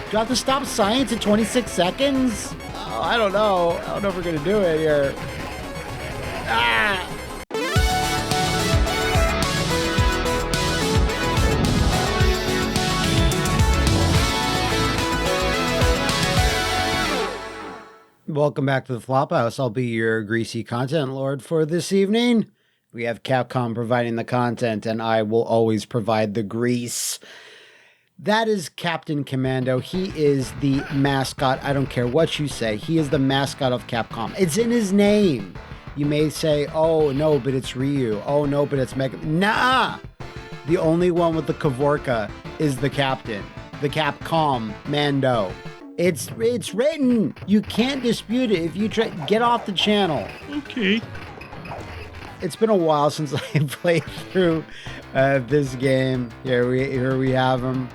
Do I have to stop science at 26 seconds? Oh, I don't know. I don't know if we're gonna do it here. Ah! Welcome back to the Flophouse. I'll be your greasy content lord for this evening. We have Capcom providing the content, and I will always provide the grease. That is Captain Commando. He is the mascot. I don't care what you say. He is the mascot of Capcom. It's in his name. You may say, oh, no, but it's Ryu. Oh, no, but it's Mega. Nah! The only one with the Kavorka is the captain. The Capcom Mando. It's written. You can't dispute it. If you try, get off the channel. Okay. It's been a while since I played through this game. Here we have him.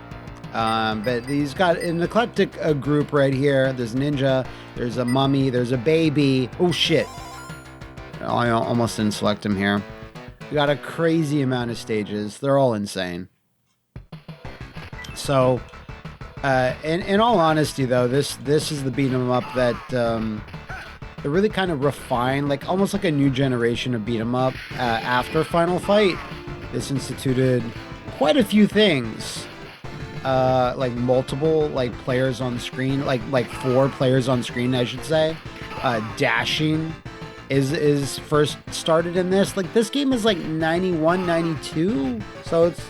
But he's got an eclectic group right here. There's Ninja. There's a mummy. There's a baby. Oh shit! I almost didn't select him here. We got a crazy amount of stages. They're all insane. So. In all honesty, though, this is the beat 'em up that it really kind of refined, like almost like a new generation of beat 'em up. After Final Fight, this instituted quite a few things, like multiple players on screen, like 4 players on screen, I should say. Dashing is first started in this. Like this game is like 91, 92, so it's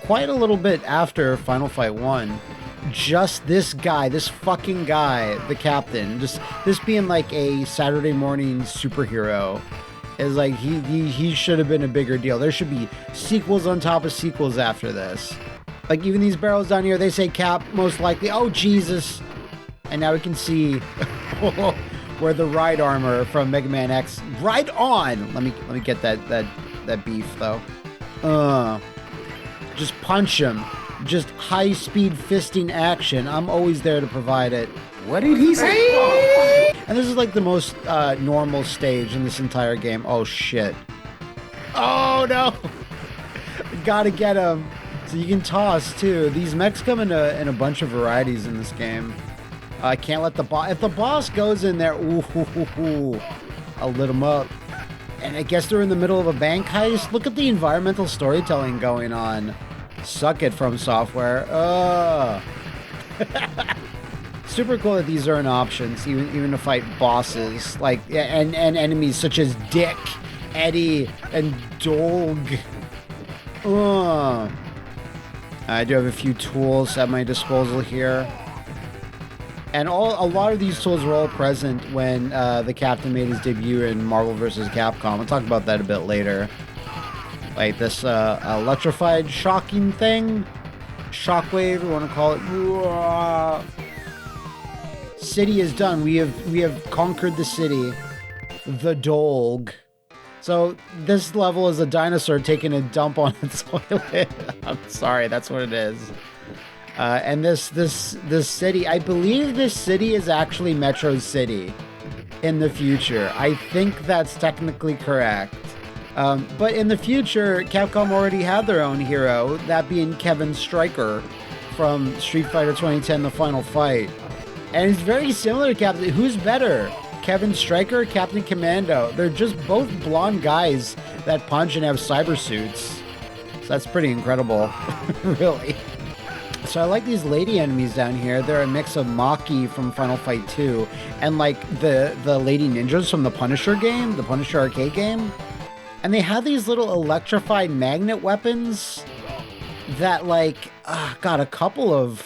quite a little bit after Final Fight 1. Just this guy, this fucking guy, the captain, just this being like a Saturday morning superhero is like he should have been a bigger deal. There should be sequels on top of sequels after this. Like even these barrels down here, they say Cap most likely. Oh Jesus! And now we can see where the ride armor from Mega Man X. Right on. Let me get that beef though. Just punch him. Just high-speed fisting action. I'm always there to provide it. What did he say? And this is like the most normal stage in this entire game. Oh, shit. Oh, no. Gotta get him. So you can toss, too. These mechs come in a bunch of varieties in this game. I can't let the boss... If the boss goes in there, I'll lit him up. And I guess they're in the middle of a bank heist. Look at the environmental storytelling going on. Suck it, From Software. Super cool that these are an options, even to fight bosses, and enemies such as Dick, Eddie, and Dolg. I do have a few tools at my disposal here. And a lot of these tools were all present when the Captain made his debut in Marvel vs. Capcom. I'll talk about that a bit later. Like this electrified shocking thing. Shockwave, we want to call it. City is done. We have conquered the city. The Dolg. So this level is a dinosaur taking a dump on its toilet. I'm sorry, that's what it is. And this city, I believe this city is actually Metro City in the future. I think that's technically correct. But in the future, Capcom already had their own hero, that being Kevin Stryker from Street Fighter 2010, The Final Fight. And it's very similar to Captain. Who's better? Kevin Stryker or Captain Commando? They're just both blonde guys that punch and have cyber suits. So that's pretty incredible, really. So I like these lady enemies down here. They're a mix of Maki from Final Fight 2 and like the lady ninjas from the Punisher game, the Punisher arcade game. And they have these little electrified magnet weapons that got a couple of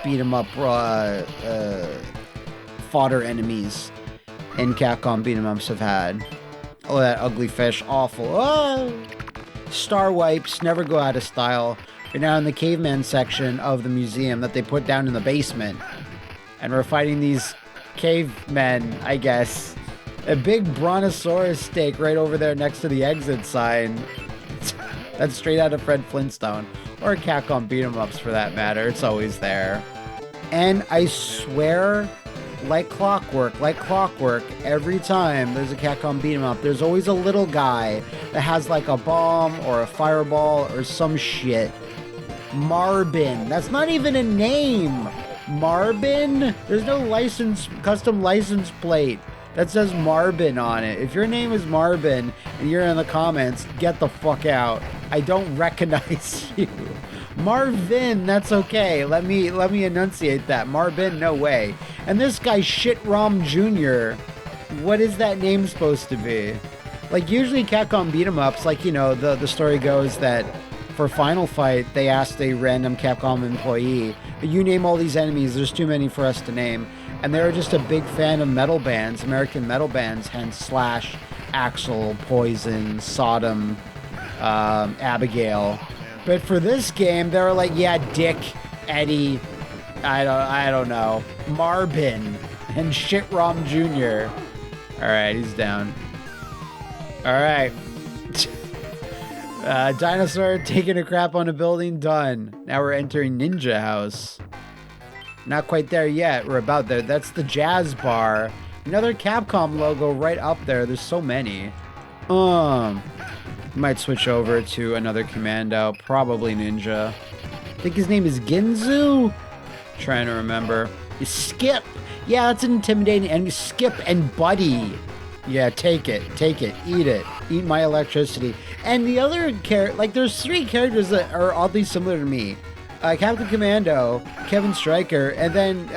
beat 'em up fodder enemies in Capcom beat 'em ups have had. Oh, that ugly fish, awful. Oh! Star wipes never go out of style. We're now in the caveman section of the museum that they put down in the basement. And we're fighting these cavemen, I guess. A big brontosaurus steak right over there next to the exit sign. That's straight out of Fred Flintstone. Or Capcom beat 'em ups for that matter. It's always there. And I swear, like clockwork, every time there's a Capcom beat 'em up, there's always a little guy that has like a bomb or a fireball or some shit. Marbin. That's not even a name. Marbin? There's no custom license plate that says Marbin on it. If your name is Marbin and you're in the comments, get the fuck out. I don't recognize you. Marvin, that's okay. Let me enunciate that. Marvin, no way. And this guy, Shit Rom Jr., what is that name supposed to be? Like, usually Capcom beat 'em ups, like, you know, the story goes that for Final Fight, they asked a random Capcom employee, you name all these enemies, there's too many for us to name. And they were just a big fan of metal bands, American metal bands, hence Slash, Axl, Poison, Sodom, Abigail. But for this game, they were like, yeah, Dick, Eddie, I don't know, Marbin, and Shit Rom Jr. Alright, he's down. Alright. Dinosaur taking a crap on a building, done. Now we're entering Ninja House. Not quite there yet, we're about there. That's the Jazz Bar. Another Capcom logo right up there, there's so many. Might switch over to another Commando, probably Ninja. I think his name is Ginzu? Trying to remember. Skip! Yeah, that's an intimidating enemy. Skip and Buddy. Yeah, take it, eat it. Eat my electricity. And the other like there's 3 characters that are oddly similar to me. Captain Commando, Kevin Stryker, and then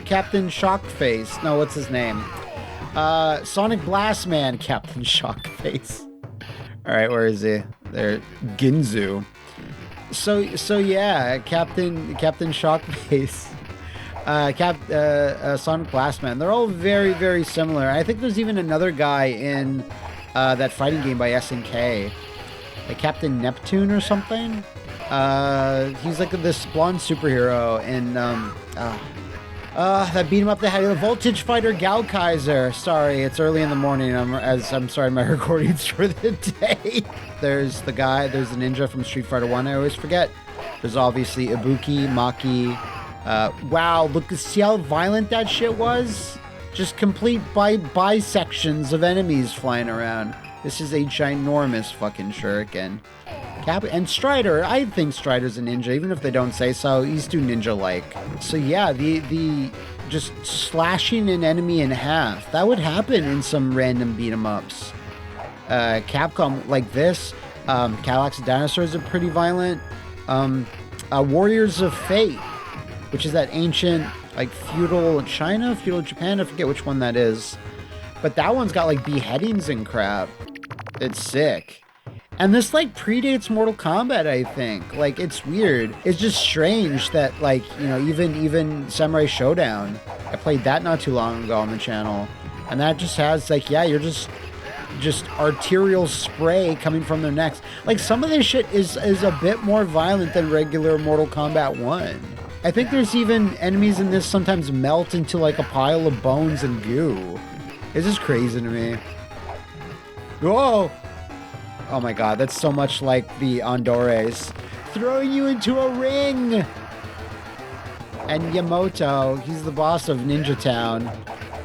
Captain Shockface. No, what's his name? Sonic Blast Man, Captain Shockface. Alright, where is he? There, Ginzu. So yeah, Captain Shockface. Sonic Blast Man. They're all very, very similar. I think there's even another guy in that fighting game by SNK. Like Captain Neptune or something. He's like this blonde superhero in that beat him up the head. The Voltage Fighter Gal Kaiser. Sorry, it's early in the morning. I'm starting my recordings for the day. There's the ninja from Street Fighter 1 I always forget. There's obviously Ibuki, Maki. Wow, see how violent that shit was? Just complete bisections of enemies flying around. This is a ginormous fucking shuriken. And Strider, I think Strider's a ninja, even if they don't say so. He's too ninja-like. So yeah, the just slashing an enemy in half, that would happen in some random beat-em-ups. Capcom, like this, Cadillacs and Dinosaurs are pretty violent. Warriors of Fate, which is that ancient, like, feudal China, feudal Japan, I forget which one that is. But that one's got, like, beheadings and crap. It's sick. And this, like, predates Mortal Kombat, I think. Like, it's weird. It's just strange that, like, you know, even Samurai Showdown, I played that not too long ago on the channel. And that just has, like, yeah, you're just arterial spray coming from their necks. Like, some of this shit is a bit more violent than regular Mortal Kombat 1. I think there's even enemies in this sometimes melt into like a pile of bones and goo. It's just crazy to me. Whoa! Oh my god, that's so much like the Andores. Throwing you into a ring! And Yamoto, he's the boss of Ninja Town.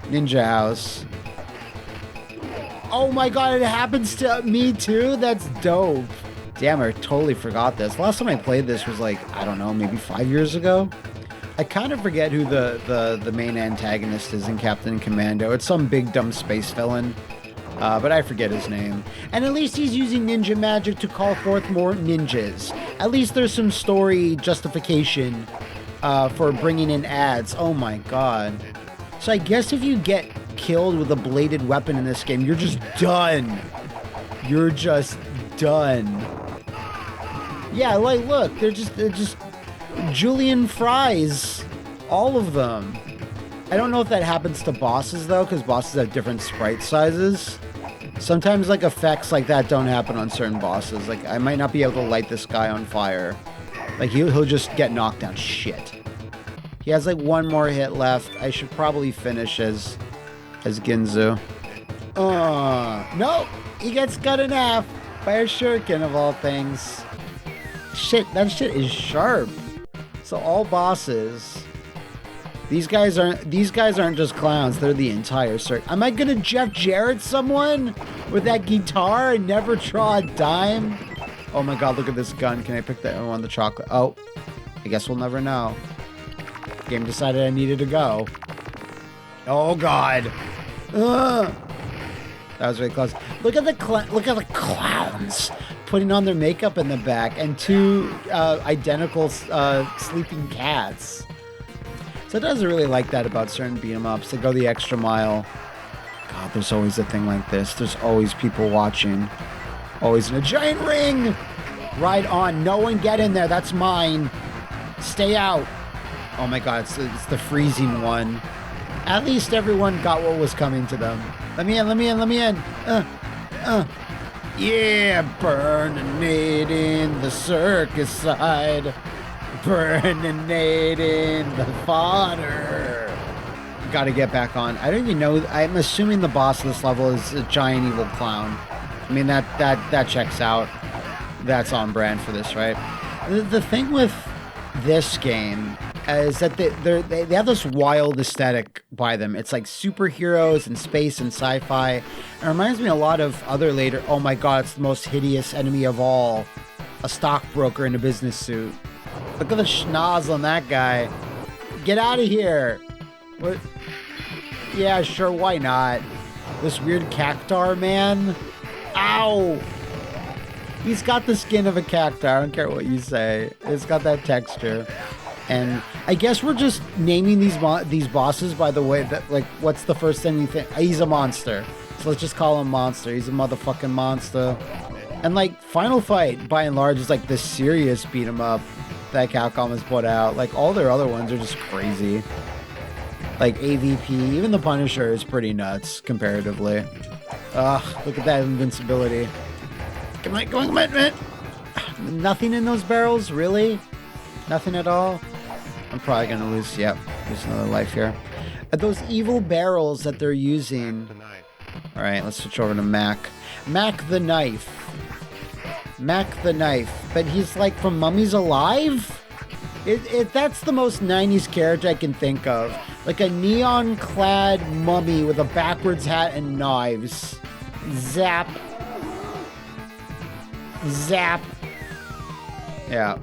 Ninja House. Oh my god, it happens to me too? That's dope. Damn, I totally forgot this. Last time I played this was like, I don't know, maybe 5 years ago? I kind of forget who the main antagonist is in Captain Commando. It's some big dumb space villain, but I forget his name. And at least he's using ninja magic to call forth more ninjas. At least there's some story justification for bringing in ads. Oh my god. So I guess if you get killed with a bladed weapon in this game, you're just done. You're just done. Yeah, like, look, they're just Julian fries. All of them. I don't know if that happens to bosses, though, because bosses have different sprite sizes. Sometimes, like, effects like that don't happen on certain bosses. Like, I might not be able to light this guy on fire. Like, he'll just get knocked down. Shit. He has, like, one more hit left. I should probably finish as Ginzu. No! He gets cut in half by a shuriken of all things. Shit, that shit is sharp. So all bosses. These guys aren't just clowns, they're the entire circuit. Am I gonna Jeff Jarrett someone with that guitar and never draw a dime? Oh my god, look at this gun. Can I pick that one, the chocolate? Oh, I guess we'll never know. Game decided I needed to go. Oh God. Ugh. That was really close. Look at the clowns putting on their makeup in the back, and two identical sleeping cats. So it doesn't really like that about certain beat 'em ups. They go the extra mile. God, there's always a thing like this. There's always people watching. Always in a giant ring. Right on. No one get in there. That's mine. Stay out. Oh my God, it's the freezing one. At least everyone got what was coming to them. Let me in, let me in, let me in. Yeah, burning it in the circus side. Burning it in the fodder. Gotta get back on. I don't even know. I'm assuming the boss of this level is a giant evil clown. I mean, that checks out. That's on brand for this, right? The thing with this game is that they have this wild aesthetic by them. It's like superheroes and space and sci-fi. It reminds me a lot of other later... Oh my God, it's the most hideous enemy of all. A stockbroker in a business suit. Look at the schnoz on that guy. Get out of here. What? Yeah, sure, why not? This weird cactar man. Ow! He's got the skin of a cactar. I don't care what you say. It's got that texture. And I guess we're just naming these bosses by the way that, like, what's the first thing you think? He's a monster. So let's just call him Monster. He's a motherfucking monster. And, like, Final Fight, by and large, is, like, the serious beat 'em up that Capcom has put out. Like, all their other ones are just crazy. Like, AVP, even the Punisher is pretty nuts, comparatively. Ugh, look at that invincibility. Come on. Nothing in those barrels, really? Nothing at all? I'm probably gonna lose, yep, there's another life here. Those evil barrels that they're using. Alright, let's switch over to Mac. Mac the Knife. Mac the Knife. But he's like from Mummies Alive? That's the most 90s character I can think of. Like a neon-clad mummy with a backwards hat and knives. Zap. Zap. Yeah.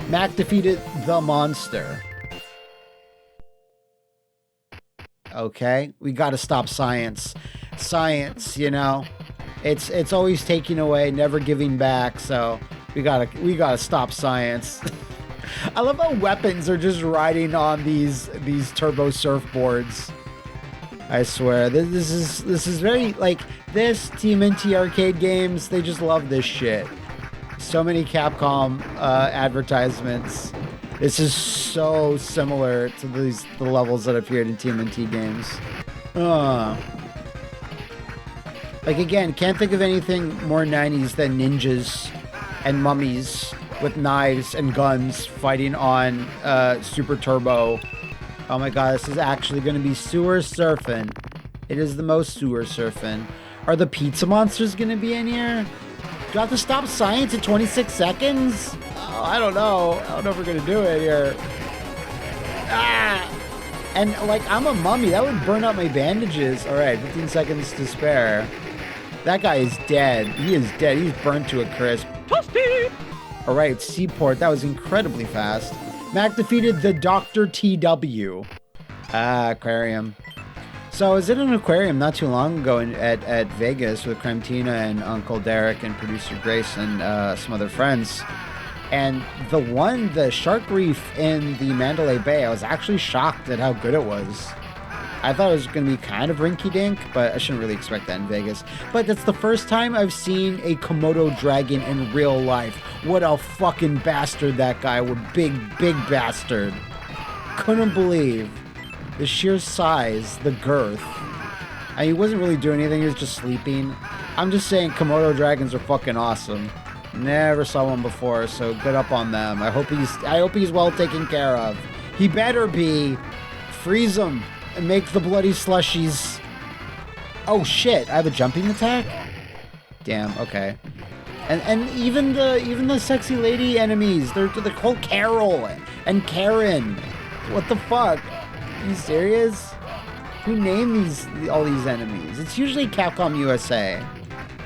Mac defeated the monster. Okay, we gotta stop science. Science, you know, it's always taking away, never giving back. So we gotta stop science. I love how weapons are just riding on these turbo surfboards. I swear, this is very like this TMNT arcade games. They just love this shit. So many Capcom advertisements. This is so similar to the levels that appeared in TMNT games. Like again, can't think of anything more 90s than ninjas and mummies with knives and guns fighting on Super Turbo. Oh my God, this is actually going to be sewer surfing. It is the most sewer surfing. Are the pizza monsters going to be in here? Do I have to stop science in 26 seconds? Oh, I don't know. I don't know if we're going to do it here. Ah! And, like, I'm a mummy. That would burn out my bandages. All right, 15 seconds to spare. That guy is dead. He is dead. He's burnt to a crisp. Toasty! All right, Seaport. That was incredibly fast. Mac defeated the Dr. TW. Aquarium. So I was in an aquarium not too long ago at Vegas with Cremtina and Uncle Derek and producer Grace and some other friends. And the shark reef in the Mandalay Bay, I was actually shocked at how good it was. I thought it was going to be kind of rinky-dink, but I shouldn't really expect that in Vegas. But that's the first time I've seen a Komodo dragon in real life. What a fucking bastard that guy was. Big bastard. Couldn't believe the sheer size, the girth. He wasn't really doing anything, he was just sleeping. I'm just saying Komodo dragons are fucking awesome. Never saw one before, so good up on them. I hope he's well taken care of. He better be. Freeze him and make the bloody slushies. Oh shit, I have a jumping attack? Damn, okay. And even the sexy lady enemies, they're called Carol and Karen. What the fuck? Are you serious? Who named all these enemies? It's usually Capcom USA.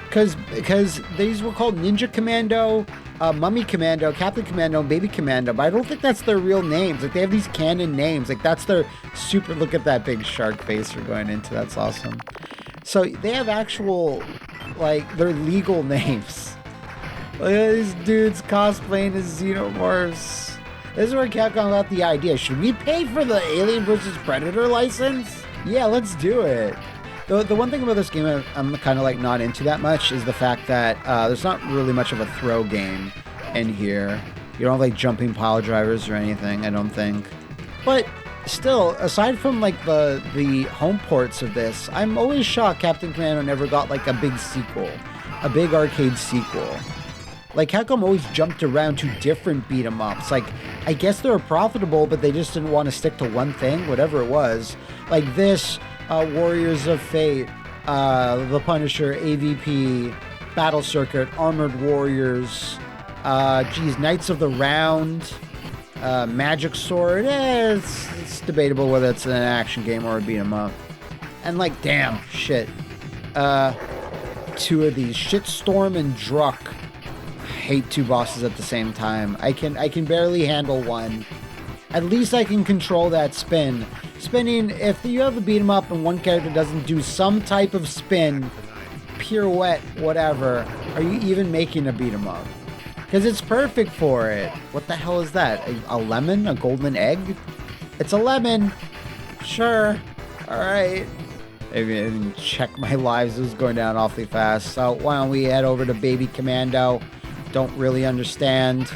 Because these were called Ninja Commando Mummy Commando, Captain Commando, and Baby Commando, but I don't think that's their real names. Like, they have these canon names. Like, that's their super... Look at that big shark face we're going into. That's awesome. So, they have actual, like, their legal names. Look at these dudes cosplaying as xenomorphs. This is where Capcom got the idea. Should we pay for the Alien vs. Predator license? Yeah, let's do it. The one thing about this game I'm kind of like not into that much is the fact that there's not really much of a throw game in here. You don't have like jumping pile drivers or anything, I don't think. But still, aside from like the home ports of this, I'm always shocked Captain Commando never got like a big sequel, a big arcade sequel. Like, Capcom always jumped around to different beat-em-ups. Like, I guess they were profitable, but they just didn't want to stick to one thing, whatever it was. Like this, Warriors of Fate, The Punisher, AVP, Battle Circuit, Armored Warriors, Knights of the Round, Magic Sword. It's debatable whether it's an action game or a beat-em-up. And like, damn, shit. Two of these, Shitstorm and Druck. Hate two bosses at the same time. I can barely handle one. At least I can control that spin. Spinning, if you have a beat 'em up and one character doesn't do some type of spin, pirouette, whatever, are you even making a beat 'em up? Because it's perfect for it. What the hell is that? A lemon? A golden egg? It's a lemon. Sure. Alright. Maybe I didn't check my lives. It was going down awfully fast. So why don't we head over to Baby Commando? Don't really understand.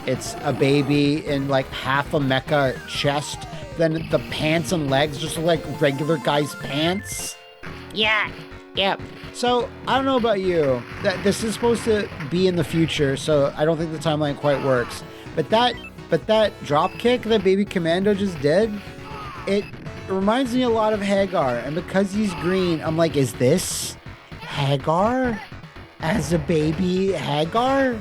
It's a baby in like half a mecha chest. Then the pants and legs just look like regular guys' pants. Yeah. So I don't know about you. This is supposed to be in the future, so I don't think the timeline quite works. But that drop kick that Baby Commando just did, it reminds me a lot of Hagar. And because he's green, I'm like, is this Hagar? As a baby Hagar?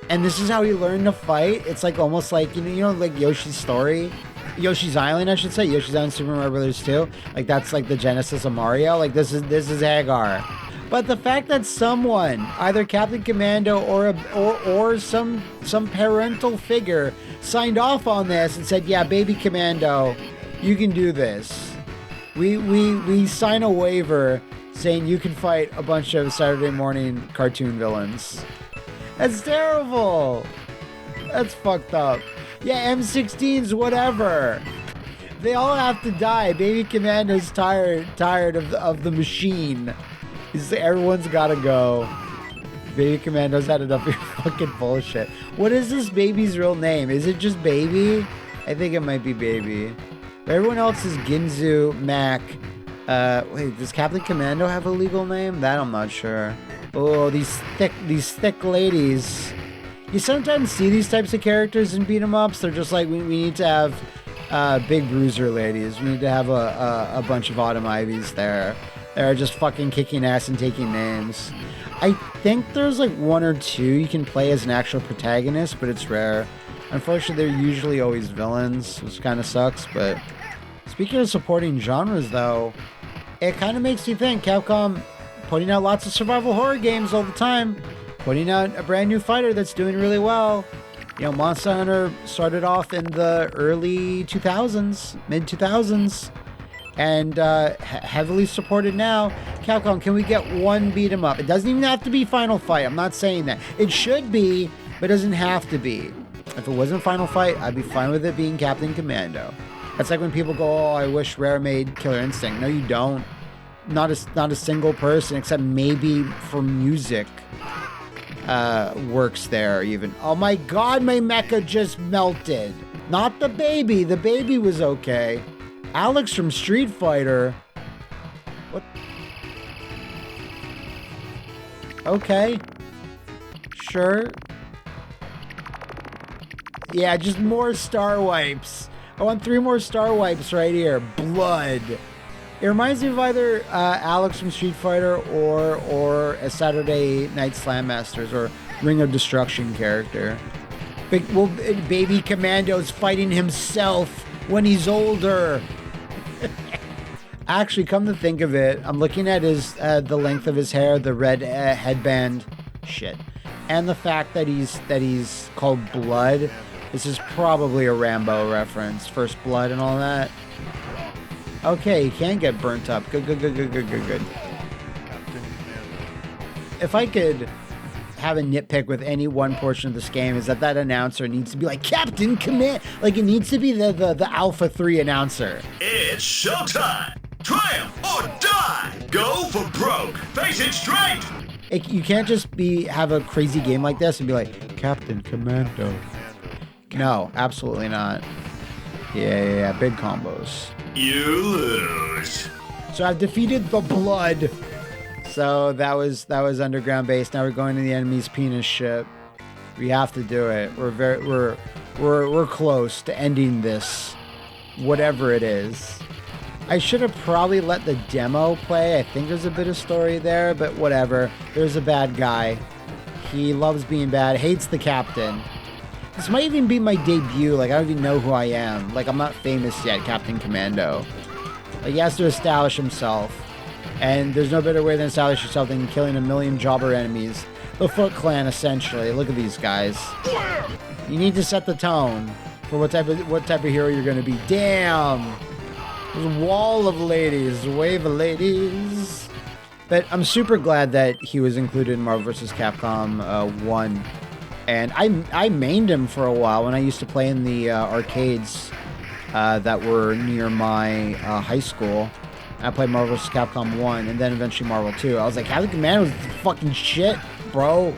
And this is how he learned to fight? It's like almost like, you know, like Yoshi's story? Yoshi's Island, I should say. Yoshi's Island, Super Mario Brothers 2. Like, that's like the genesis of Mario. Like, this is Hagar. But the fact that someone, either Captain Commando or some parental figure, signed off on this and said, yeah, Baby Commando, you can do this. We sign a waiver saying you can fight a bunch of Saturday morning cartoon villains. That's terrible. That's fucked up. Yeah, M16s, whatever. They all have to die. Baby Commando's tired of the machine. Everyone's gotta go. Baby Commando's had enough of your fucking bullshit. What is this baby's real name? Is it just Baby? I think it might be Baby. But everyone else is Ginzu, Mac. Wait, does Captain Commando have a legal name? That I'm not sure. Oh, these thick ladies. You sometimes see these types of characters in beat 'em ups. They're just like, we need to have big bruiser ladies. We need to have a bunch of Autumn Ivies there. They're just fucking kicking ass and taking names. I think there's like one or two you can play as an actual protagonist, but it's rare. Unfortunately, they're usually always villains, which kind of sucks, but speaking of supporting genres, though, it kind of makes you think. Capcom putting out lots of survival horror games all the time, putting out a brand new fighter that's doing really well. You know, Monster Hunter started off in the early 2000s, mid 2000s, and heavily supported now. Capcom, can we get one beat 'em up? It doesn't even have to be Final Fight. I'm not saying that. It should be, but it doesn't have to be. If it wasn't Final Fight, I'd be fine with it being Captain Commando. That's like when people go, oh, I wish Rare made Killer Instinct. No, you don't. Not a single person, except maybe for music, works there even. Oh my god, my mecha just melted. Not the baby. The baby was okay. Alex from Street Fighter. What? Okay. Sure. Yeah, just more star wipes. I want 3 more star wipes right here. Blood. It reminds me of either Alex from Street Fighter or a Saturday Night Slam Masters or Ring of Destruction character. Baby Commando's fighting himself when he's older. Actually, come to think of it, I'm looking at his the length of his hair, the red headband. Shit. And the fact that he's called Blood. This is probably a Rambo reference. First Blood and all that. Okay, he can get burnt up. Good. If I could have a nitpick with any one portion of this game, is that announcer needs to be like Captain Command. Like, it needs to be the Alpha 3 announcer. It's showtime! Triumph or die! Go for broke! Face it straight! You can't just have a crazy game like this and be like, Captain Commando. No, absolutely not. Yeah, big combos. You lose. So I've defeated the Blood. So that was underground base. Now we're going to the enemy's penis ship. We have to do it. We're close to ending this, whatever it is. I should have probably let the demo play. I think there's a bit of story there, but whatever. There's a bad guy. He loves being bad, hates the captain. This might even be my debut. Like, I don't even know who I am. Like, I'm not famous yet, Captain Commando. Like, he has to establish himself. And there's no better way than establish yourself than killing 1 million jobber enemies. The Foot Clan, essentially. Look at these guys. You need to set the tone for what type of hero you're going to be. Damn! There's a wall of ladies. Wave of ladies. But I'm super glad that he was included in Marvel vs. Capcom 1. And I mained him for a while when I used to play in the arcades that were near my high school. I played Marvel vs. Capcom 1 and then eventually Marvel 2. I was like, Captain Commando was fucking shit, bro.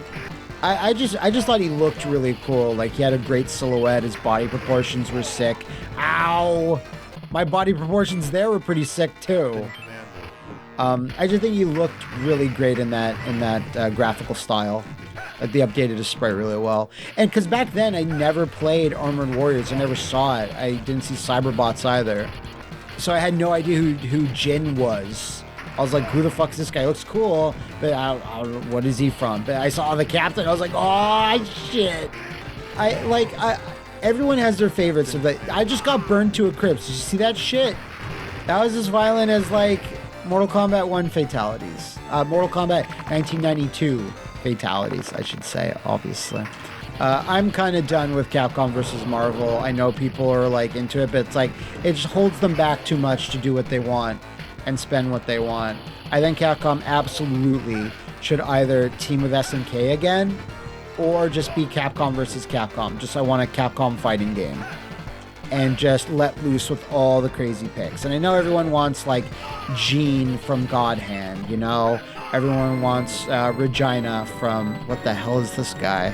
I just thought he looked really cool. Like, he had a great silhouette. His body proportions were sick. Ow! My body proportions there were pretty sick too. I just think he looked really great in that graphical style. Like, they updated his sprite really well. And because back then I never played Armored Warriors. I never saw it. I didn't see Cyberbots either. So I had no idea who Jin was. I was like, who the fuck is this guy? He looks cool, but I don't know, what is he from? But I saw the captain. I was like, oh, shit. Everyone has their favorites. So I just got burned to a crisp. Did you see that shit? That was as violent as, like, Mortal Kombat 1 fatalities. Mortal Kombat 1992 fatalities, I should say, obviously. I'm kind of done with Capcom versus Marvel. I know people are, like, into it, but it's like, it just holds them back too much to do what they want and spend what they want. I think Capcom absolutely should either team with SNK again or just be Capcom versus Capcom. Just, I want a Capcom fighting game. And just let loose with all the crazy picks. And I know everyone wants, like, Jean from God Hand, you know? Everyone wants Regina from... What the hell is this guy?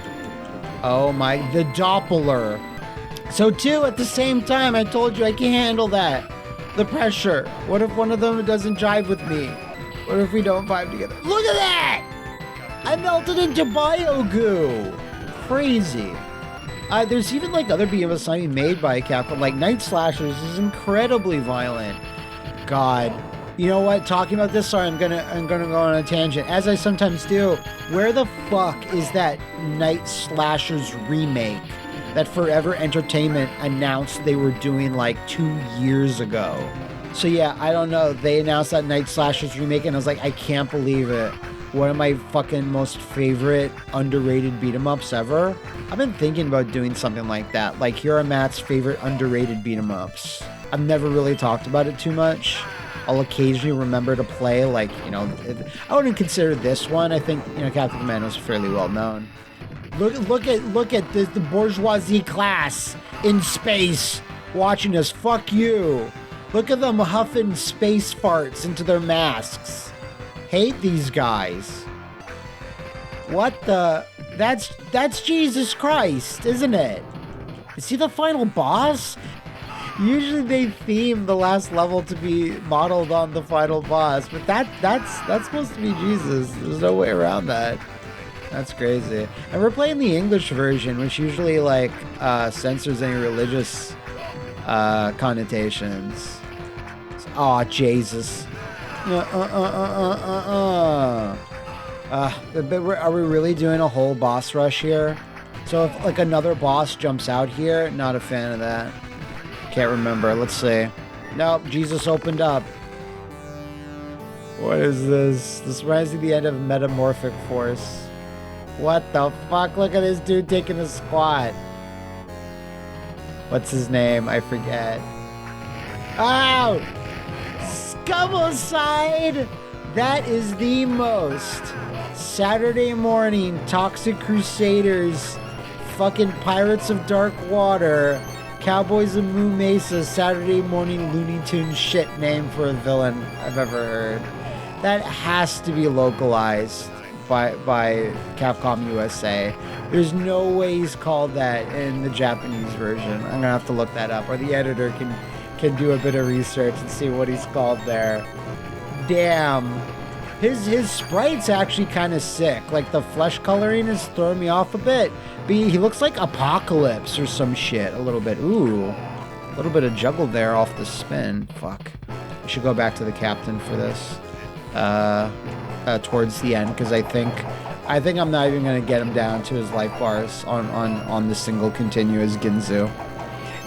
Oh my... The Doppler. So, two at the same time. I told you I can't handle that. The pressure. What if one of them doesn't jive with me? What if we don't vibe together? Look at that! I melted into bio goo. Crazy. There's even, like, other behemoths not even made by Capcom. Like, Night Slashers is incredibly violent. God. You know what? Talking about this, sorry, I'm gonna go on a tangent, as I sometimes do. Where the fuck is that Night Slashers remake that Forever Entertainment announced they were doing, like, 2 years ago? So yeah, I don't know. They announced that Night Slashers remake, and I was like, I can't believe it. One of my fucking most favorite underrated beat-em-ups ever. I've been thinking about doing something like that. Like, here are Matt's favorite underrated beat-em-ups. I've never really talked about it too much. I'll occasionally remember to play, like, you know, I wouldn't consider this one. I think, you know, Captain Commando is fairly well known. Look at the bourgeoisie class in space watching us. Fuck you. Look at them huffing space farts into their masks. Hate these guys. What the? That's Jesus Christ, isn't it? Is he the final boss? Usually they theme the last level to be modeled on the final boss, but that's supposed to be Jesus. There's no way around that. That's crazy. And we're playing the English version, which usually, like, censors any religious connotations. Oh, Jesus. Are we really doing a whole boss rush here? So if, like, another boss jumps out here, not a fan of that. Can't remember. Let's see. Nope, Jesus opened up. What is this? This reminds me of the end of Metamorphic Force. What the fuck? Look at this dude taking a squat. What's his name? I forget. Oh! Scumicide! That is the most Saturday morning Toxic Crusaders, fucking Pirates of Dark Water, Cowboys of Moo Mesa, Saturday morning Looney Tunes shit name for a villain I've ever heard. That has to be localized by Capcom USA. There's no way he's called that in the Japanese version. I'm gonna have to look that up, or the editor can do a bit of research and see what he's called there. Damn. His sprite's actually kind of sick. Like, the flesh coloring is throwing me off a bit. But he looks like Apocalypse or some shit a little bit. Ooh. A little bit of juggle there off the spin. Fuck. I should go back to the captain for this. Towards the end, because I think I'm not even going to get him down to his life bars on the single continuous Ginzu.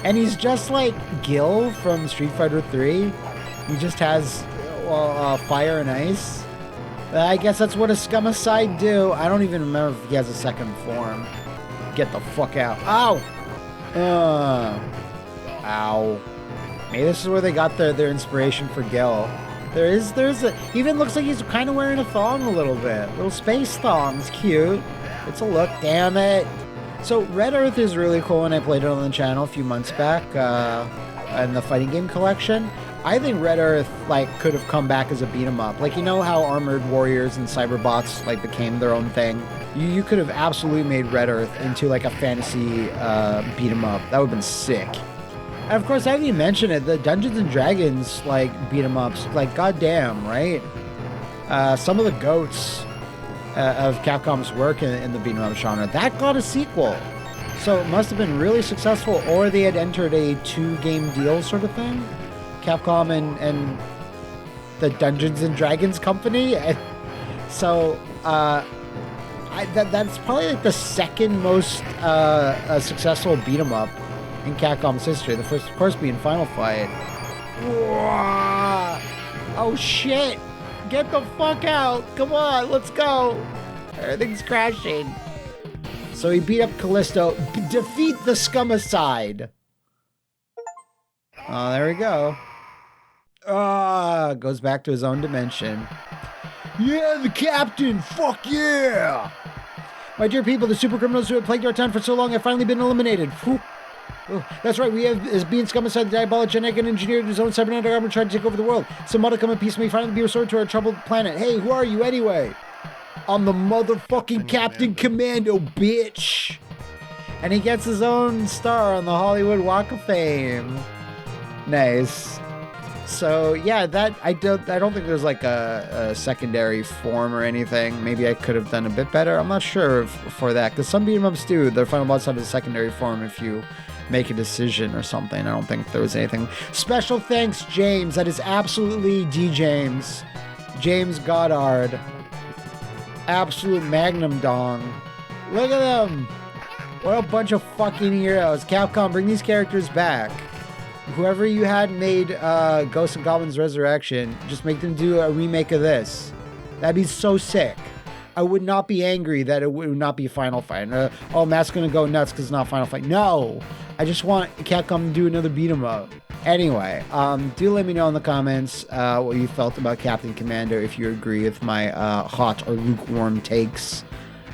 And he's just like Gil from Street Fighter 3. He just has fire and ice. I guess that's what a Scumicide do. I don't even remember if he has a second form. Get the fuck out. Ow! Ow. Maybe this is where they got their inspiration for Gil. There's even looks like he's kind of wearing a thong a little bit. Little space thongs, cute. It's a look, damn it. So Red Earth is really cool, and I played it on the channel a few months back in the fighting game collection. I think Red Earth could have come back as a beat 'em up. Like, you know how Armored Warriors and Cyberbots became their own thing? You could have absolutely made Red Earth into a fantasy beat 'em up. That would have been sick. And of course, I haven't even mentioned it, the Dungeons and Dragons beat 'em ups, goddamn, right? Some of the goats of Capcom's work in the beat 'em up genre, that got a sequel. So it must have been really successful, or they had entered a 2-game deal sort of thing. Capcom and the Dungeons and Dragons company. So that's probably the second most successful beat 'em up in Capcom's history. The first, of course, being Final Fight. Whoa. Oh shit! Get the fuck out! Come on, let's go! Everything's crashing. So he beat up Callisto. Defeat the Scumicide. Oh, there we go. Goes back to his own dimension. Yeah, the captain! Fuck yeah! My dear people, the super criminals who have plagued our town for so long have finally been eliminated. Whew. Oh, that's right, we have, as being Scumicide, the diabolic and engineered his own cybernetic armor trying to take over the world. Some modicum of peace may finally be restored to our troubled planet. Hey, who are you anyway? I'm the motherfucking Captain Commando, bitch! And he gets his own star on the Hollywood Walk of Fame. Nice. So yeah, I don't think there's a secondary form or anything. Maybe I could have done a bit better. I'm not sure for that, because some beat 'em ups do. Their final boss have a secondary form if you make a decision or something. I don't think there was anything. Special thanks, James. That is absolutely D. James Goddard. Absolute magnum dong. Look at them. What a bunch of fucking heroes. Capcom, bring these characters back. Whoever you had made Ghosts and Goblins Resurrection, just make them do a remake of this. That'd be so sick. I would not be angry that it would not be Final Fight. Matt's gonna go nuts because it's not Final Fight. No! I just want Capcom to do another beat 'em up. Anyway, do let me know in the comments what you felt about Captain Commando, if you agree with my hot or lukewarm takes.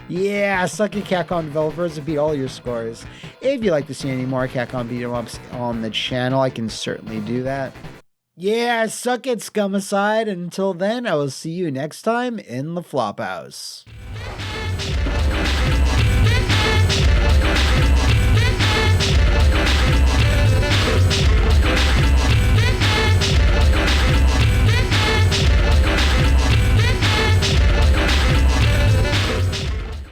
Yeah, suck it, Capcom developers, to beat all your scores. If you'd like to see any more Capcom beat 'em ups on the channel, I can certainly do that. Yeah, suck it, Scumicide. Until then, I will see you next time in the Flophouse.